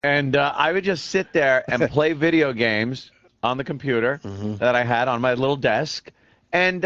And I would just sit there and play video games on the computer that I had on my little desk, and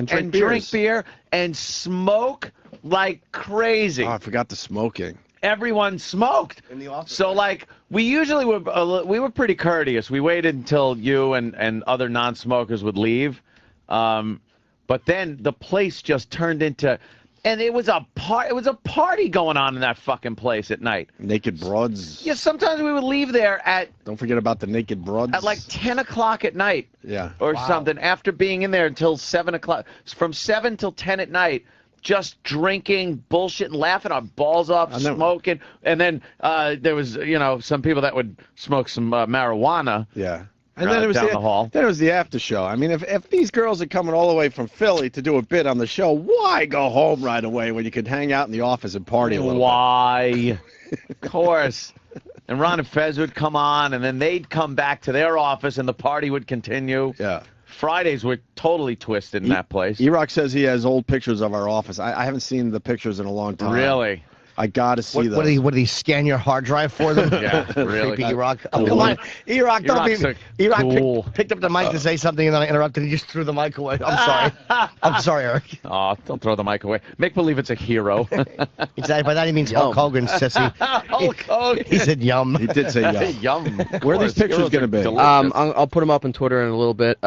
drink beer and smoke like crazy. Oh, I forgot the smoking. Everyone smoked in the office. So like we usually were pretty courteous. We waited until you and other non-smokers would leave, but then the place just turned into, and it was a party going on in that fucking place at night. Naked broads. Yeah, sometimes we would leave there at. Don't forget about the naked broads. At like 10 o'clock at night. Yeah. Or something after being in there until 7 o'clock. From 7 till 10 at night. Just drinking, bullshit, and laughing our balls off, smoking, and then there was, some people that would smoke some marijuana. Yeah, and then it was down the hall. Then it was the after show. I mean, if these girls are coming all the way from Philly to do a bit on the show, why go home right away when you could hang out in the office and party a little bit? Why? Of course. And Ron and Fez would come on, and then they'd come back to their office, and the party would continue. Yeah. Fridays were totally twisted in that place. E-Rock says he has old pictures of our office. I haven't seen the pictures in a long time. Really? I got to see those. What did he scan your hard drive for them? Yeah, really. Creepy E-Rock. Cool. Oh, come on. E-Rock, don't be... E-Rock cool. picked up the mic to say something, and then I interrupted. He just threw the mic away. I'm sorry. I'm sorry, Eric. Oh, don't throw the mic away. Make believe it's a hero. Exactly. By that he means Hulk Hogan, sissy. Hulk Hogan. He said yum. He did say yum. Where are these pictures going to be? I'll put them up on Twitter in a little bit.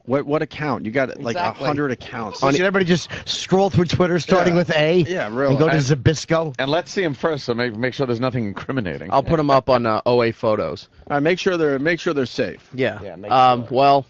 What account? You got like 100 accounts. Should everybody just scroll through Twitter starting with A? Yeah, really. And go to Zabisco? And let's see them first, so make sure there's nothing incriminating. I'll put them up on OA Photos. All right, make sure they're safe. Yeah. Well,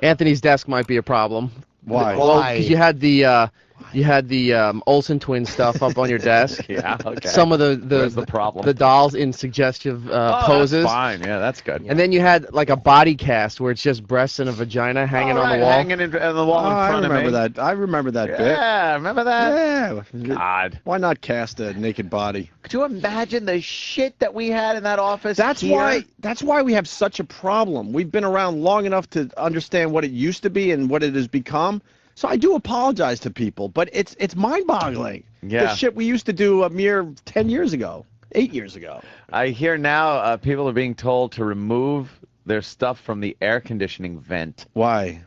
Anthony's desk might be a problem. Why? Well, 'cause you had the Olsen twin stuff up on your desk. Yeah. Okay. Some of Where's the problem? the dolls in suggestive poses. That's fine. Yeah, that's good. And then you had like a body cast where it's just breasts and a vagina hanging on the wall. Hanging on the wall in front of me. I remember that bit. Yeah, remember that? Yeah. God. Why not cast a naked body? Could you imagine the shit that we had in that office? That's why we have such a problem. We've been around long enough to understand what it used to be and what it has become. So I do apologize to people, but it's mind-boggling. Yeah. The shit we used to do a mere 10 years ago, 8 years ago. I hear now people are being told to remove their stuff from the air conditioning vent. Why?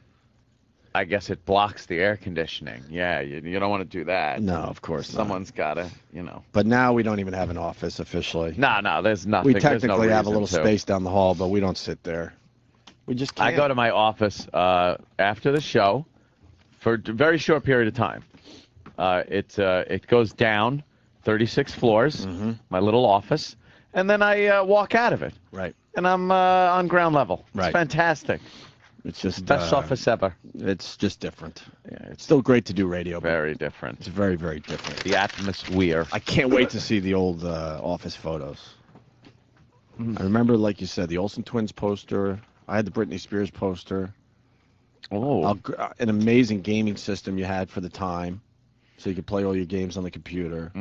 I guess it blocks the air conditioning. Yeah, you don't want to do that. No, of course not. Someone's got to, But now we don't even have an office officially. No, there's nothing. We technically have a little space space down the hall, but we don't sit there. We just can't. I go to my office after the show for a very short period of time. It goes down 36 floors, my little office, and then I walk out of it. Right. And I'm on ground level. Right. It's fantastic. It's just Best office ever. It's just different. Yeah, It's still great to do radio. But very different. it's very, very different. The atmosphere. I can't wait to see the old office photos. I remember, like you said, the Olsen twins poster. I had the Britney Spears poster. Oh. An amazing gaming system you had for the time, so you could play all your games on the computer.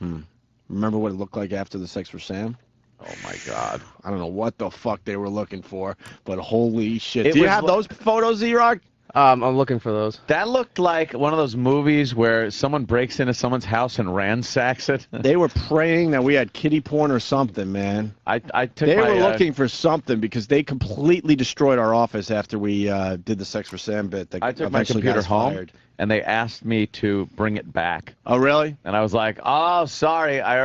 Remember what it looked like after the Sex for Sam? Oh, my God. I don't know what the fuck they were looking for, but holy shit. Do you have those photos, E-Rock? I'm looking for those. That looked like one of those movies where someone breaks into someone's house and ransacks it. They were praying that we had kiddie porn or something, man. They were looking for something because they completely destroyed our office after we did the Sex for Sam bit. That I took my eventually computer got us home, fired. and they asked me to bring it back. Oh, really? And I was like, oh, sorry, I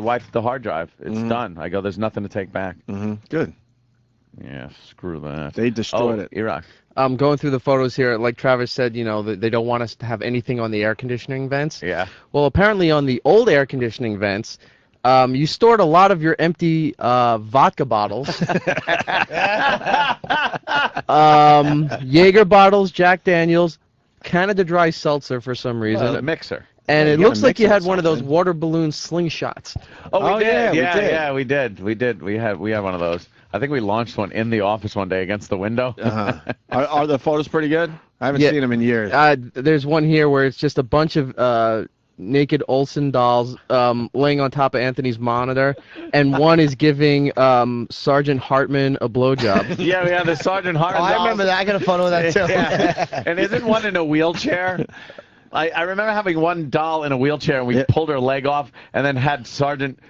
wiped the hard drive. It's done. I go, there's nothing to take back. Good. Yeah, screw that. They destroyed it. Iraq. I'm going through the photos here. Like Travis said, they don't want us to have anything on the air conditioning vents. Yeah. Well, apparently on the old air conditioning vents, you stored a lot of your empty vodka bottles. Jaeger bottles, Jack Daniels, Canada Dry Seltzer for some reason. A mixer. And Yeah, it you looks gotta like you mix had it one of those something. water balloon slingshots. Oh, we did. yeah, we did. We had one of those. I think we launched one in the office one day against the window. Are the photos pretty good? I haven't seen them in years. There's one here where it's just a bunch of naked Olsen dolls laying on top of Anthony's monitor, and one is giving Sergeant Hartman a blowjob. Yeah, we had the Sergeant Hartman. I remember that. I got a photo of that, too. Yeah. And isn't one in a wheelchair? I remember having one doll in a wheelchair, and we pulled her leg off, and then had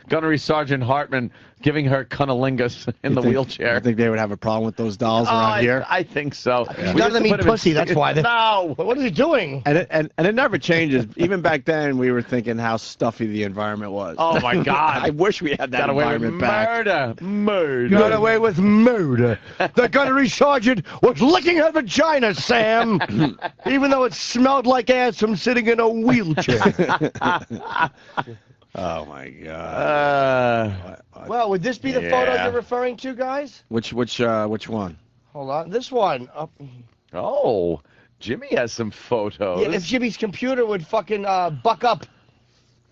Gunnery Sergeant Hartman giving her cunnilingus in the wheelchair. I think they would have a problem with those dolls around here. I think so. None of them eat pussy, that's why. No. What is he doing? And it never changes. Even back then, we were thinking how stuffy the environment was. Oh, my God. I wish we had that Got away with environment back. murder. Got away with murder. The gunnery sergeant was licking her vagina, Sam, even though it smelled like ass from sitting in a wheelchair. Oh my God. Well, would this be the photo you're referring to, guys? Which one? Hold on, this one. Oh, Jimmy has some photos. Yeah, if Jimmy's computer would fucking buck up.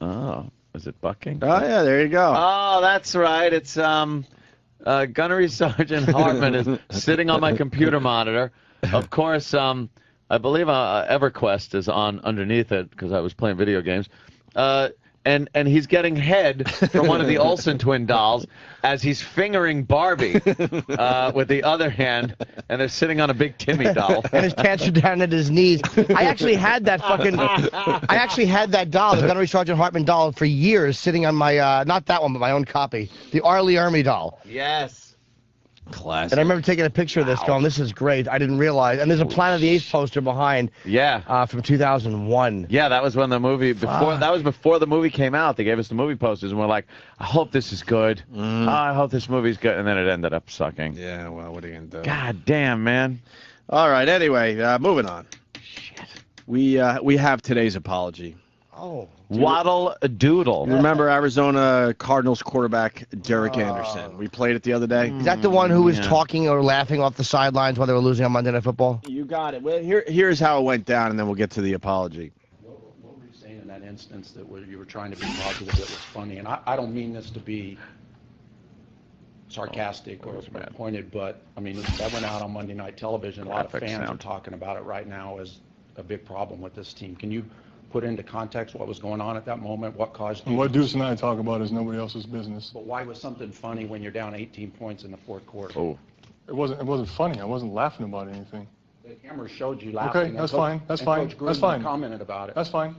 Oh, is it bucking? Oh yeah, there you go. Oh, that's right. It's Gunnery Sergeant Hartman is sitting on my computer monitor. Of course, I believe EverQuest is on underneath it because I was playing video games. And he's getting head from one of the Olsen twin dolls as he's fingering Barbie with the other hand, and they're sitting on a big Timmy doll. And his pants are down at his knees. I actually had that doll, the Gunnery Sergeant Hartman doll, for years, sitting on my not that one, but my own copy, the Arlie Ermy doll. Yes. Classic. And I remember taking a picture of this, going, "This is great." I didn't realize. And there's a Planet of the Apes poster behind. Yeah. From 2001. Yeah, that was when the movie that was before the movie came out. They gave us the movie posters, and we're like, "I hope this is good. Oh, I hope this movie's good." And then it ended up sucking. Yeah. Well, what are you gonna do? God damn, man. All right. Anyway, moving on. Shit. We have today's apology. Oh. Waddle Doodle. Remember Arizona Cardinals quarterback Derek Anderson? We played it the other day. Is that the one who was talking or laughing off the sidelines while they were losing on Monday Night Football? You got it. Well, here's how it went down, and then we'll get to the apology. What were you saying in that instance that you were trying to be positive, it was funny? And I don't mean this to be sarcastic or pointed, but, I mean, that went out on Monday Night Television. A lot of fans are talking about it right now as a big problem with this team. Can you put into context what was going on at that moment, what caused you? And what Deuce and I talk about is nobody else's business. But why was something funny when you're down 18 points in the fourth quarter? Oh. It wasn't funny. I wasn't laughing about anything. The camera showed you laughing. Okay, that's fine. That's fine. That's fine. Commented about it. That's fine.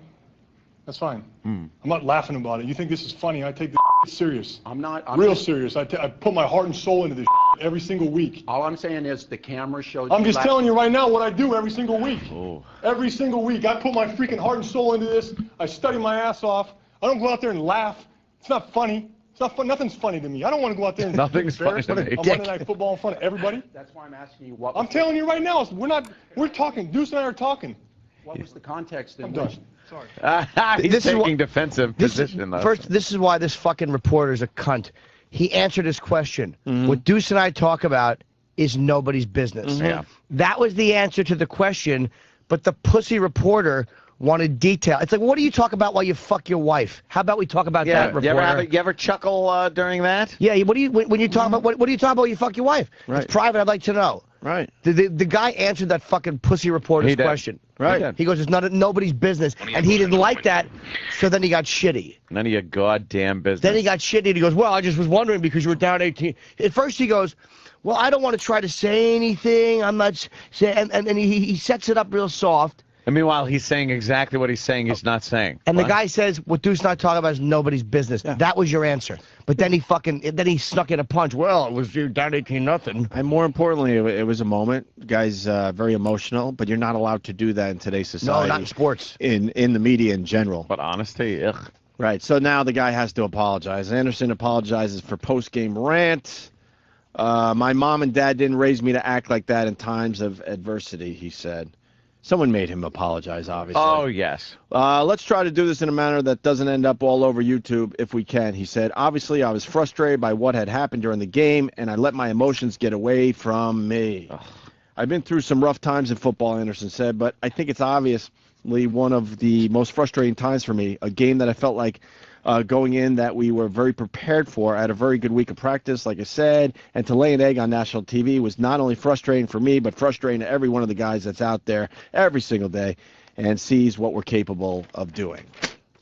That's fine. I'm not laughing about it. You think this is funny? I take this serious. I'm not. Real serious. I put my heart and soul into this every single week. All I'm saying is the camera showed you. I'm just telling you right now what I do every single week. Oh. Every single week. I put my freaking heart and soul into this. I study my ass off. I don't go out there and laugh. It's not funny. It's not fun. Nothing's funny to me. I don't want to go out there and Nothing's funny to me. on Monday Night Football in front of everybody. That's why I'm asking you what. I'm telling you right now, we're talking. Deuce and I are talking. What was the context in I'm which? done. Sorry. He's taking defensive position, though. First, this is why this fucking reporter's a cunt. He answered his question. What Deuce and I talk about is nobody's business. Yeah. That was the answer to the question, but the pussy reporter wanted detail. It's like, what do you talk about while you fuck your wife? How about we talk about that, reporter? You ever chuckle during that? Yeah, what do you when you talk about what do you talk about when you fuck your wife? Right. It's private. I'd like to know. Right. The guy answered that fucking pussy reporter's He did. question. Right. He goes, it's nobody's business, and he didn't like that, so then he got shitty. None of your goddamn business. Then he got shitty, and he goes, well, I just was wondering because you were down 18. At first he goes, well, I don't want to try to say anything. I'm not saying, and he sets it up real soft. And meanwhile, he's saying exactly what he's saying he's not saying. And the guy says, what Deuce and I talk about is nobody's business. Yeah. That was your answer. But then he snuck in a punch. Well, it was you down 18-0. And more importantly, it was a moment. Guy's very emotional, but you're not allowed to do that in today's society. No, not in sports. In the media in general. But honesty, ugh. Right. So now the guy has to apologize. Anderson apologizes for post-game rant. My mom and dad didn't raise me to act like that in times of adversity, he said. Someone made him apologize, obviously. Oh, yes. Let's try to do this in a manner that doesn't end up all over YouTube if we can, he said. Obviously, I was frustrated by what had happened during the game, and I let my emotions get away from me. Ugh. I've been through some rough times in football, Anderson said, but I think it's obviously one of the most frustrating times for me, a game that I felt like going in that we were very prepared for. I had a very good week of practice, like I said, and to lay an egg on national TV was not only frustrating for me, but frustrating to every one of the guys that's out there every single day and sees what we're capable of doing.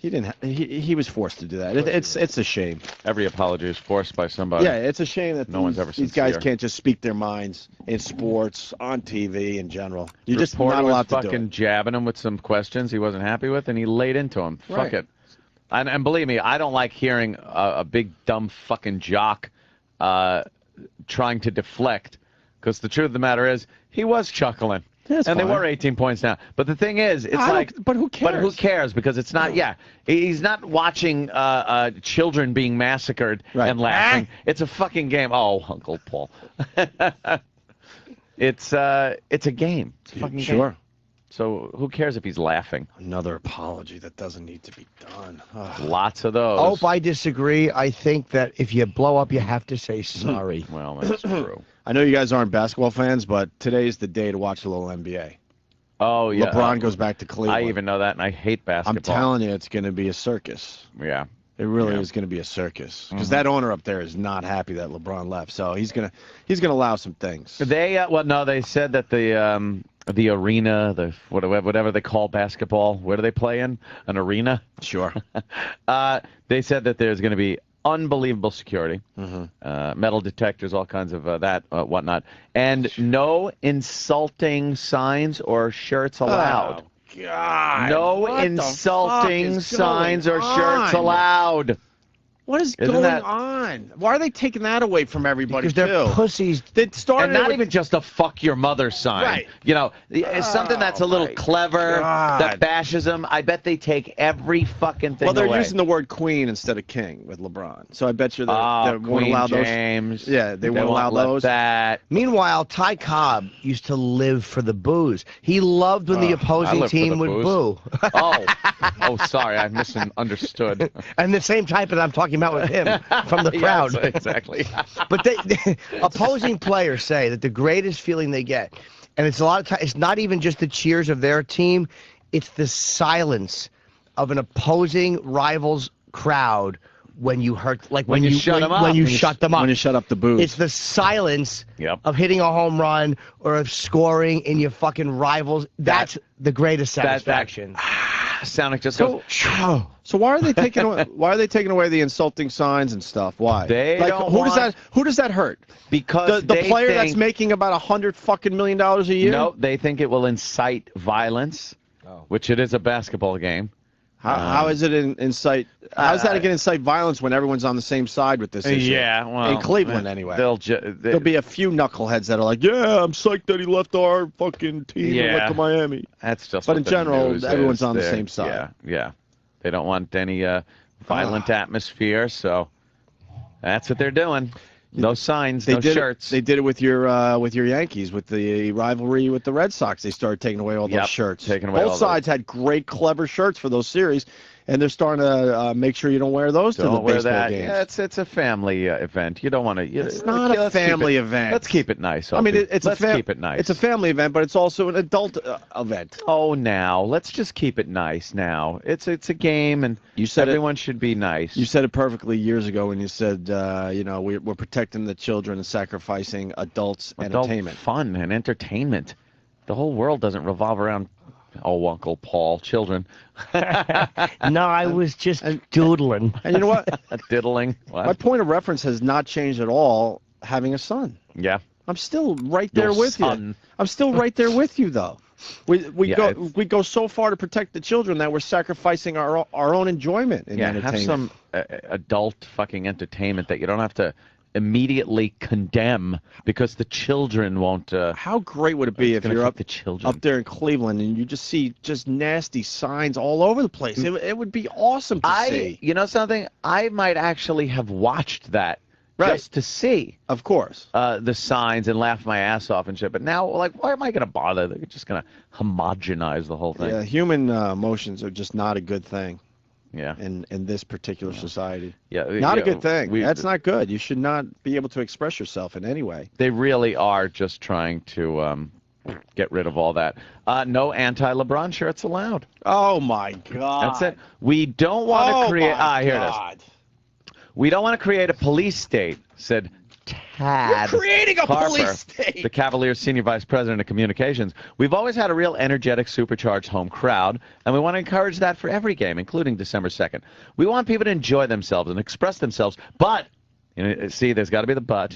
He didn't. He was forced to do that. It's a shame. Every apology is forced by somebody. Yeah, it's a shame that No one's ever these guys sincere. can't just speak their minds in sports, on TV, in general. You're just Reporter not allowed was to do fucking it. jabbing him with some questions he wasn't happy with, and he laid into him. Right. Fuck it. And believe me, I don't like hearing a big dumb fucking jock trying to deflect, because the truth of the matter is he was chuckling. That's and fine. they were 18 points down. But the thing is, it's but who cares? But who cares? Because it's not. Yeah, he's not watching children being massacred Right. and laughing. It's a fucking game. Oh, Uncle Paul. It's a game. It's a fucking game. Sure. So who cares if he's laughing? Another apology that doesn't need to be done. Ugh. Lots of those. Oh, I disagree. I think that if you blow up, you have to say sorry. Well, that's true. I know you guys aren't basketball fans, but today's the day to watch a little NBA. Oh, yeah. LeBron goes back to Cleveland. I even know that, and I hate basketball. I'm telling you, it's going to be a circus. Yeah. It really Yeah. is going to be a circus because that owner up there is not happy that LeBron left. So he's gonna allow some things. They they said that the arena, the whatever they call basketball, where do they play in? An arena? Sure. They said that there's going to be unbelievable security, metal detectors, all kinds of whatnot, and no insulting signs or shirts allowed. Oh, God. No What the insulting fuck is signs or going shirts on? allowed. What is Isn't going that- on? Why are they taking that away from everybody, Because they're too? pussies. They started And not with- even just a "fuck your mother" sign. Right. You know, it's something that's a little my clever God. that bashes them. I bet they take every fucking thing Well, they're away. using the word queen instead of king with LeBron. So I bet you they won't Queen allow those. James. Yeah, they won't allow let those. That. Meanwhile, Ty Cobb used to live for the booze. He loved when the I opposing live for team the would booze. boo. Oh, sorry, I misunderstood. And the same type that I'm talking about with him from the crowd. Yes, exactly. But opposing players say that the greatest feeling they get, and it's a lot of times, it's not even just the cheers of their team, it's the silence of an opposing rival's crowd when you hurt, like when you shut them up. when you shut them up. When you shut up the booze. It's the silence Yep. of hitting a home run or of scoring in your fucking rivals. That's the greatest satisfaction. Sonic just So, goes. so why are they taking away, the insulting signs and stuff? Why? They like don't who want- does that hurt? Because The they player think, that's making about $100 million a year? No, they think it will incite violence, which it is a basketball game. How is it incite? How is that going to incite violence when everyone's on the same side with this issue? Yeah, well, in Cleveland anyway. There'll be a few knuckleheads that are like, yeah, I'm psyched that he left our fucking team and went to Miami. That's just. But what in the general, news everyone's is. on the They're- same side. Yeah. They don't want any violent atmosphere, so that's what they're doing. No signs, no shirts. They did it with your Yankees, with the rivalry with the Red Sox. They started taking away all those Yep, shirts. taking away all Both sides had great, clever shirts for those series, and they're starting to make sure you don't wear those to the Don't wear baseball that. games. Yeah, it's a family event. You don't want to. It's not a family event. Let's keep it nice. I mean, Opie. Let's keep it nice. It's a family event, but it's also an adult event. Oh, now let's just keep it nice. Now it's a game, and You said everyone should be nice. You said it perfectly years ago when you said, we're protecting the children and sacrificing adults' Adult entertainment. fun and entertainment. The whole world doesn't revolve around. Oh, Uncle Paul, children. No, I was just doodling. And you know what? Diddling. What? My point of reference has not changed at all. Having a son, Yeah. I'm still right there Your with son. you. I'm still right there with you, though. We Yeah, we go so far to protect the children that we're sacrificing our own enjoyment in Yeah, entertainment. have some adult fucking entertainment that you don't have to immediately condemn because the children won't. How great would it be if gonna you're affect up the children. up there in Cleveland and you just see just nasty signs all over the place? It would be awesome to see. You know something? I might actually have watched that just to see Of course. the signs and laugh my ass off and shit. But now, like, why am I going to bother? They're just going to homogenize the whole thing. Yeah, human emotions are just not a good thing Yeah. in this particular society. Yeah. Not a good thing. We- That's not good. You should not be able to express yourself in any way. They really are just trying to get rid of all that. No anti-LeBron shirts allowed. Oh my God. That's it. We don't want to create. Here it is. God. We don't want to create a police state, said tad. You're creating a Harper, police state. the Cavaliers' senior vice president of communications. We've always had a real energetic, supercharged home crowd, and we want to encourage that for every game, including December 2nd. We want people to enjoy themselves and express themselves, but, see, there's got to be the but.